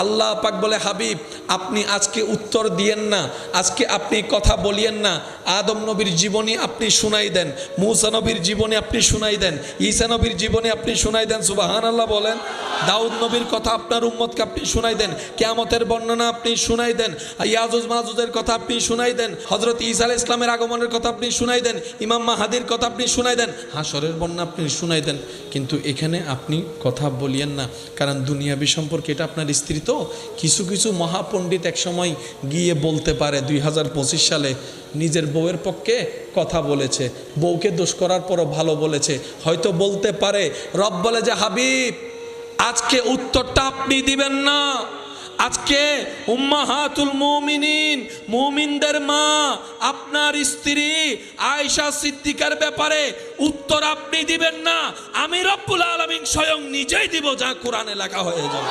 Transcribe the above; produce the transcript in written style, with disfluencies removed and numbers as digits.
আল্লাহ পাক বলে হাবিব আপনি আজকে উত্তর দিয়েন না, আজকে আপনি কথা বলিয়েন না। আদম নবীর জীবনী আপনি শুনাই দেন, মূসা নবীর জীবনী আপনি শুনাই দেন, ঈসা নবীর জীবনী আপনি শুনাই দেন, সুবহানাল্লাহ বলেন। দাউদ নবীর কথা আপনার উম্মতকে আপনি শুনাই দেন, কিয়ামতের বর্ণনা আপনি শুনাই দেন, ইয়াজুজ মাজুজের কথা আপনি শুনাই দেন, হযরত ঈসা আলাইহিস সালামের আগমনের কথা আপনি শুনাই দেন, ইমাম মাহাদির কথা আপনি শুনাই দেন, হাশরের বর্ণনা আপনি শুনাই দেন। কিন্তু এখানে আপনি কথা বলিয়েন না, কারণ দুনিয়াবি সম্পর্কে এটা আপনার স্ত্রী তো। কিছু কিছু মহাপণ্ডিত এক সময় গিয়ে বলতে পারে 2025 সালে নিজের বউয়ের পক্ষে কথা বলেছে, বউকে দোষ করার পরও ভালো বলেছে, হয়তো বলতে পারে। রব বলে যে হাবিব আজকে উত্তরটা আপনি দিবেন না, আজকে উম্মাহাতুল মুমিনিন মুমিনদের মা আপনার স্ত্রী আয়েশা সিদ্দিকার ব্যাপারে উত্তর আপনি দিবেন না, আমি রব্বুল আলামিন স্বয়ং নিজেই দিব, যা কোরআনে লেখা হয়ে যাবে।